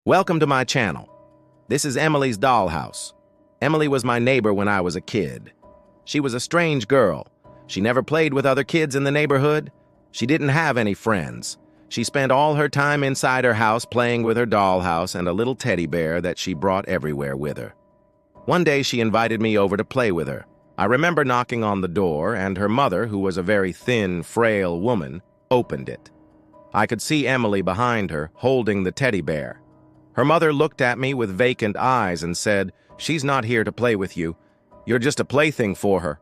Welcome to my channel. This is Emily's dollhouse. Emily was my neighbor when I was a kid. She was a strange girl. She never played with other kids in the neighborhood. She didn't have any friends. She spent all her time inside her house playing with her dollhouse and a little teddy bear that she brought everywhere with her. One day she invited me over to play with her. I remember knocking on the door, and her mother, who was a very thin, frail woman, opened it. I could see Emily behind her, holding the teddy bear. Her mother looked at me with vacant eyes and said, "She's not here to play with you. You're just a plaything for her."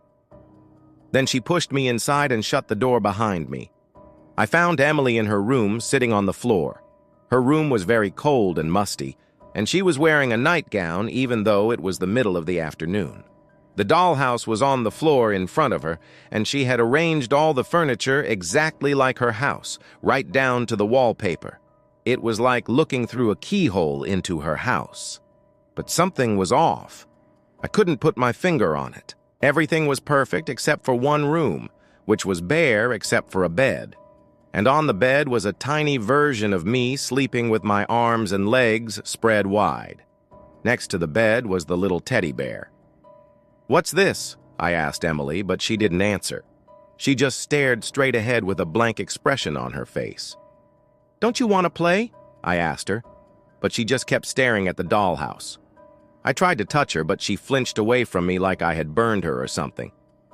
Then she pushed me inside and shut the door behind me. I found Emily in her room, sitting on the floor. Her room was very cold and musty, and she was wearing a nightgown even though it was the middle of the afternoon. The dollhouse was on the floor in front of her, and she had arranged all the furniture exactly like her house, right down to the wallpaper. It was like looking through a keyhole into her house. But something was off. I couldn't put my finger on it. Everything was perfect except for one room, which was bare except for a bed. And on the bed was a tiny version of me sleeping with my arms and legs spread wide. Next to the bed was the little teddy bear. "What's this?" I asked Emily, but she didn't answer. She just stared straight ahead with a blank expression on her face. "Don't you want to play?" I asked her, but she just kept staring at the dollhouse. I tried to touch her, but she flinched away from me like I had burned her or something.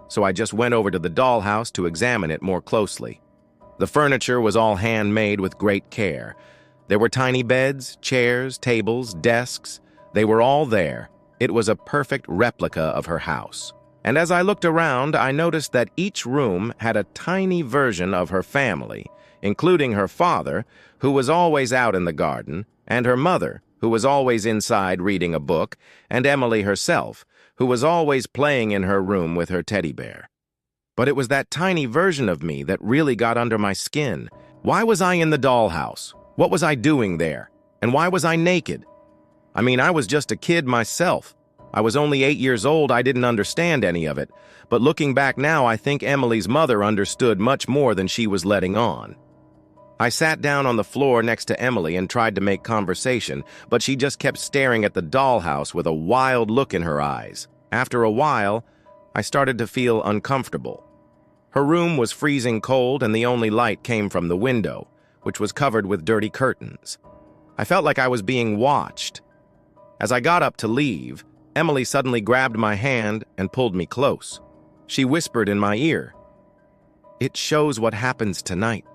So I just went over to the dollhouse to examine it more closely. The furniture was all handmade with great care. There were tiny beds, chairs, tables, desks. They were all there. It was a perfect replica of her house. And as I looked around, I noticed that each room had a tiny version of her family, including her father, who was always out in the garden, and her mother, who was always inside reading a book, and Emily herself, who was always playing in her room with her teddy bear. But it was that tiny version of me that really got under my skin. Why was I in the dollhouse? What was I doing there? And why was I naked? I mean, I was just a kid myself. I was only 8 years old. I didn't understand any of it. But looking back now, I think Emily's mother understood much more than she was letting on. I sat down on the floor next to Emily and tried to make conversation, but she just kept staring at the dollhouse with a wild look in her eyes. After a while, I started to feel uncomfortable. Her room was freezing cold, and the only light came from the window, which was covered with dirty curtains. I felt like I was being watched. As I got up to leave, Emily suddenly grabbed my hand and pulled me close. She whispered in my ear, "It shows what happens tonight."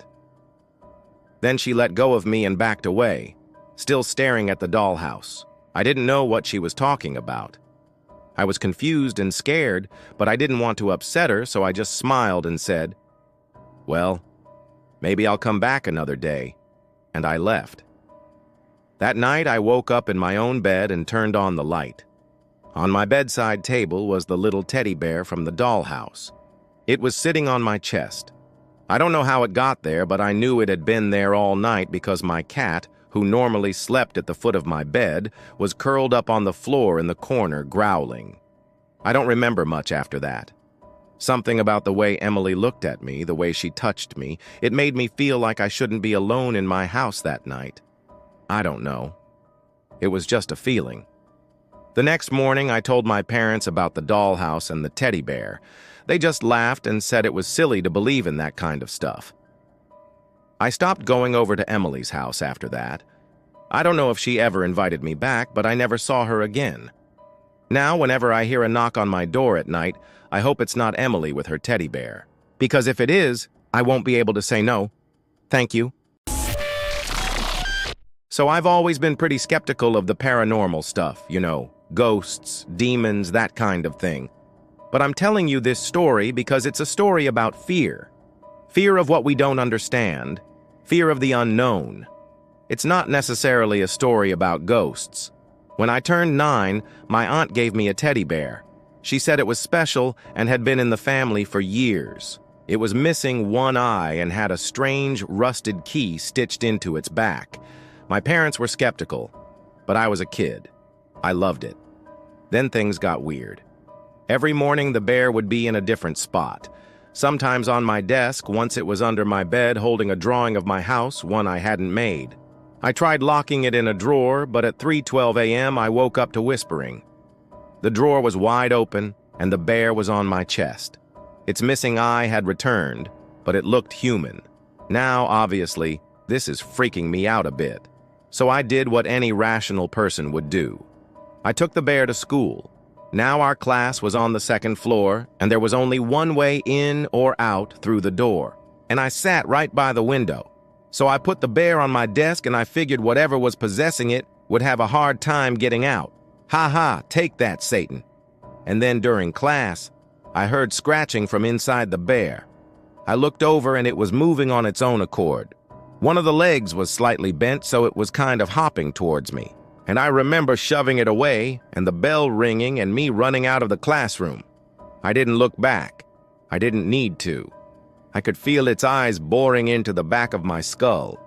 Then she let go of me and backed away, still staring at the dollhouse. I didn't know what she was talking about. I was confused and scared, but I didn't want to upset her, so I just smiled and said, "Well, maybe I'll come back another day," and I left. That night, I woke up in my own bed and turned on the light. On my bedside table was the little teddy bear from the dollhouse. It was sitting on my chest. I don't know how it got there, but I knew it had been there all night because my cat, who normally slept at the foot of my bed, was curled up on the floor in the corner, growling. I don't remember much after that. Something about the way Emily looked at me, the way she touched me, it made me feel like I shouldn't be alone in my house that night. I don't know. It was just a feeling. The next morning, I told my parents about the dollhouse and the teddy bear. They just laughed and said it was silly to believe in that kind of stuff. I stopped going over to Emily's house after that. I don't know if she ever invited me back, but I never saw her again. Now, whenever I hear a knock on my door at night, I hope it's not Emily with her teddy bear. Because if it is, I won't be able to say no. Thank you. So I've always been pretty skeptical of the paranormal stuff, you know, ghosts, demons, that kind of thing. But I'm telling you this story because it's a story about fear. Fear of what we don't understand. Fear of the unknown. It's not necessarily a story about ghosts. When I turned 9, my aunt gave me a teddy bear. She said it was special and had been in the family for years. It was missing one eye and had a strange, rusted key stitched into its back. My parents were skeptical, but I was a kid. I loved it. Then things got weird. Every morning the bear would be in a different spot. Sometimes on my desk, once it was under my bed holding a drawing of my house, one I hadn't made. I tried locking it in a drawer, but at 3:12 a.m. I woke up to whispering. The drawer was wide open, and the bear was on my chest. Its missing eye had returned, but it looked human. Now, obviously, this is freaking me out a bit. So I did what any rational person would do. I took the bear to school. Now our class was on the second floor, and there was only one way in or out through the door, and I sat right by the window. So I put the bear on my desk, and I figured whatever was possessing it would have a hard time getting out. Ha ha, take that, Satan. And then during class, I heard scratching from inside the bear. I looked over and it was moving on its own accord. One of the legs was slightly bent, so it was kind of hopping towards me. And I remember shoving it away and the bell ringing and me running out of the classroom. I didn't look back. I didn't need to. I could feel its eyes boring into the back of my skull.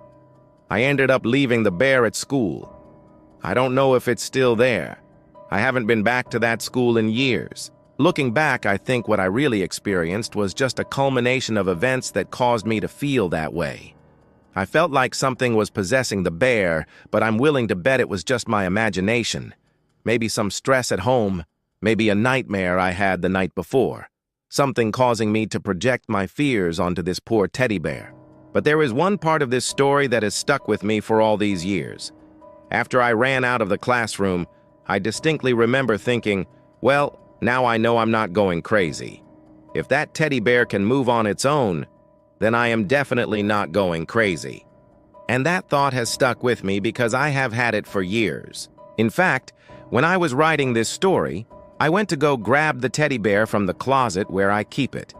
I ended up leaving the bear at school. I don't know if it's still there. I haven't been back to that school in years. Looking back, I think what I really experienced was just a culmination of events that caused me to feel that way. I felt like something was possessing the bear, but I'm willing to bet it was just my imagination. Maybe some stress at home, maybe a nightmare I had the night before. Something causing me to project my fears onto this poor teddy bear. But there is one part of this story that has stuck with me for all these years. After I ran out of the classroom, I distinctly remember thinking, well, now I know I'm not going crazy. If that teddy bear can move on its own, then I am definitely not going crazy. And that thought has stuck with me because I have had it for years. In fact, when I was writing this story, I went to go grab the teddy bear from the closet where I keep it,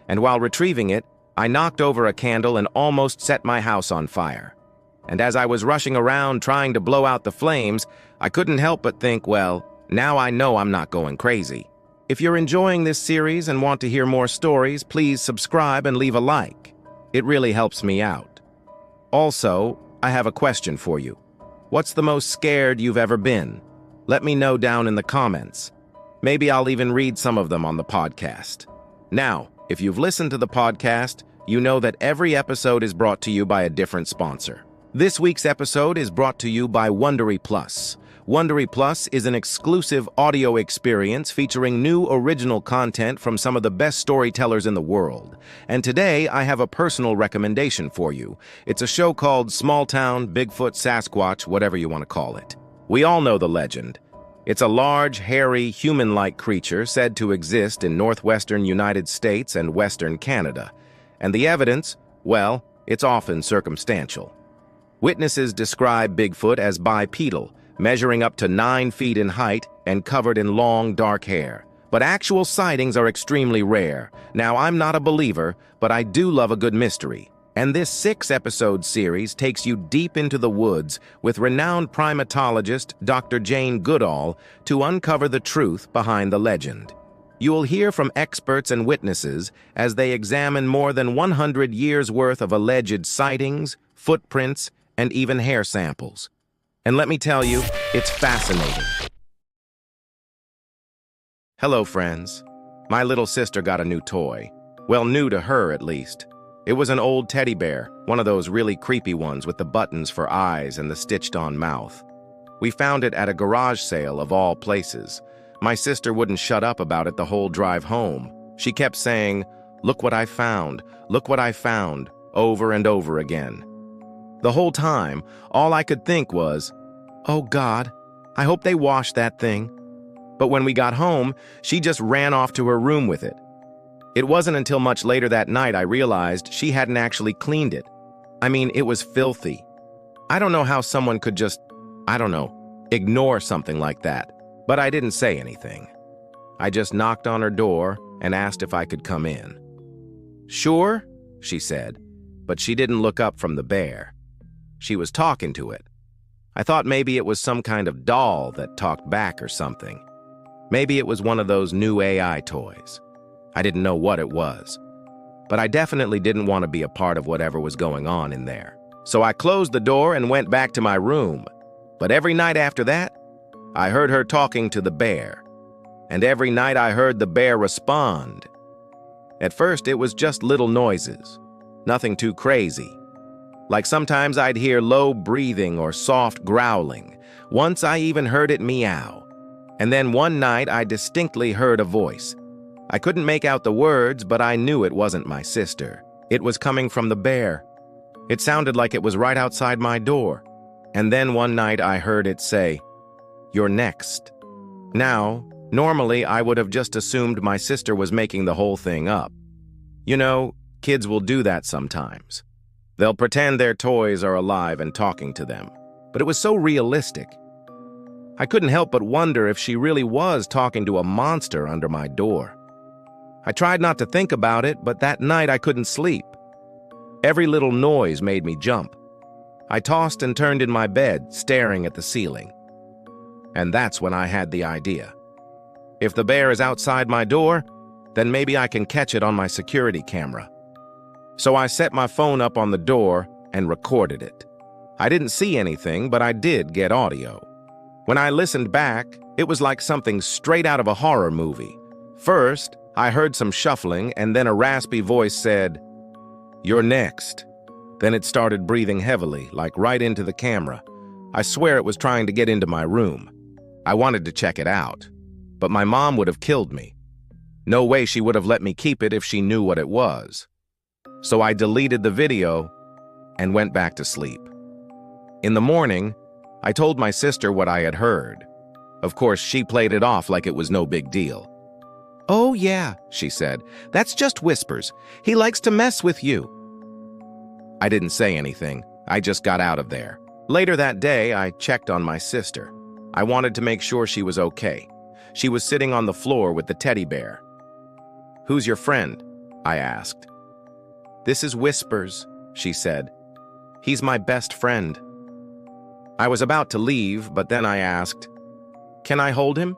and while retrieving it, I knocked over a candle and almost set my house on fire. And as I was rushing around trying to blow out the flames, I couldn't help but think, well, now I know I'm not going crazy. If you're enjoying this series and want to hear more stories, please subscribe and leave a like. It really helps me out. Also, I have a question for you. What's the most scared you've ever been? Let me know down in the comments. Maybe I'll even read some of them on the podcast. Now, if you've listened to the podcast, you know that every episode is brought to you by a different sponsor. This week's episode is brought to you by Wondery Plus. Wondery Plus is an exclusive audio experience featuring new original content from some of the best storytellers in the world. And today, I have a personal recommendation for you. It's a show called Small Town, Bigfoot, Sasquatch, whatever you want to call it. We all know the legend. It's a large, hairy, human-like creature said to exist in northwestern United States and western Canada. And the evidence, well, it's often circumstantial. Witnesses describe Bigfoot as bipedal, measuring up to 9 feet in height and covered in long, dark hair. But actual sightings are extremely rare. Now, I'm not a believer, but I do love a good mystery. And this 6-episode series takes you deep into the woods with renowned primatologist Dr. Jane Goodall to uncover the truth behind the legend. You will hear from experts and witnesses as they examine more than 100 years' worth of alleged sightings, footprints, and even hair samples. And let me tell you, it's fascinating. Hello, friends. My little sister got a new toy. Well, new to her, at least. It was an old teddy bear, one of those really creepy ones with the buttons for eyes and the stitched-on mouth. We found it at a garage sale of all places. My sister wouldn't shut up about it the whole drive home. She kept saying, "Look what I found, look what I found," over and over again. The whole time, all I could think was, "Oh God, I hope they wash that thing." But when we got home, she just ran off to her room with it. It wasn't until much later that night I realized she hadn't actually cleaned it. I mean, it was filthy. I don't know how someone could just, ignore something like that. But I didn't say anything. I just knocked on her door and asked if I could come in. "Sure," she said, but she didn't look up from the bear. She was talking to it. I thought maybe it was some kind of doll that talked back or something. Maybe it was one of those new AI toys. I didn't know what it was. But I definitely didn't want to be a part of whatever was going on in there. So I closed the door and went back to my room. But every night after that, I heard her talking to the bear. And every night I heard the bear respond. At first, it was just little noises. Nothing too crazy. Like sometimes I'd hear low breathing or soft growling. Once I even heard it meow. And then one night I distinctly heard a voice. I couldn't make out the words, but I knew it wasn't my sister. It was coming from the bear. It sounded like it was right outside my door. And then one night I heard it say, "You're next." Now, normally I would have just assumed my sister was making the whole thing up. You know, kids will do that sometimes. They'll pretend their toys are alive and talking to them. But it was so realistic. I couldn't help but wonder if she really was talking to a monster under my door. I tried not to think about it, but that night I couldn't sleep. Every little noise made me jump. I tossed and turned in my bed, staring at the ceiling. And that's when I had the idea. If the bear is outside my door, then maybe I can catch it on my security camera. So I set my phone up on the door and recorded it. I didn't see anything, but I did get audio. When I listened back, it was like something straight out of a horror movie. First, I heard some shuffling, and then a raspy voice said, "You're next." Then it started breathing heavily, like right into the camera. I swear it was trying to get into my room. I wanted to check it out, but my mom would have killed me. No way she would have let me keep it if she knew what it was. So I deleted the video and went back to sleep. In the morning, I told my sister what I had heard. Of course, she played it off like it was no big deal. "Oh yeah," she said, "that's just whispers. He likes to mess with you." I didn't say anything. I just got out of there. Later that day, I checked on my sister. I wanted to make sure she was okay. She was sitting on the floor with the teddy bear. "Who's your friend?" I asked. "This is Whispers," she said. "He's my best friend." I was about to leave, but then I asked, "Can I hold him?"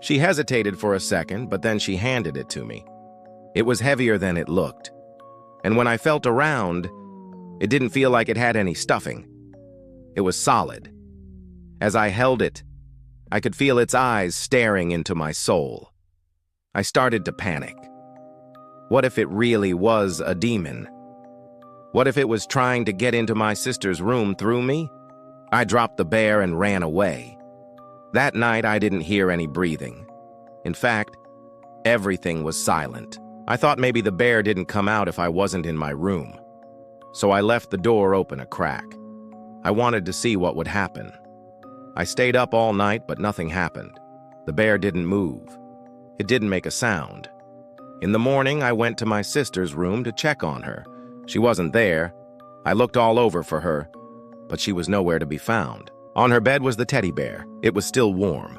She hesitated for a second, but then she handed it to me. It was heavier than it looked. And when I felt around, it didn't feel like it had any stuffing. It was solid. As I held it, I could feel its eyes staring into my soul. I started to panic. What if it really was a demon? What if it was trying to get into my sister's room through me? I dropped the bear and ran away. That night, I didn't hear any breathing. In fact, everything was silent. I thought maybe the bear didn't come out if I wasn't in my room. So I left the door open a crack. I wanted to see what would happen. I stayed up all night, but nothing happened. The bear didn't move. It didn't make a sound. In the morning, I went to my sister's room to check on her. She wasn't there. I looked all over for her, but she was nowhere to be found. On her bed was the teddy bear. It was still warm.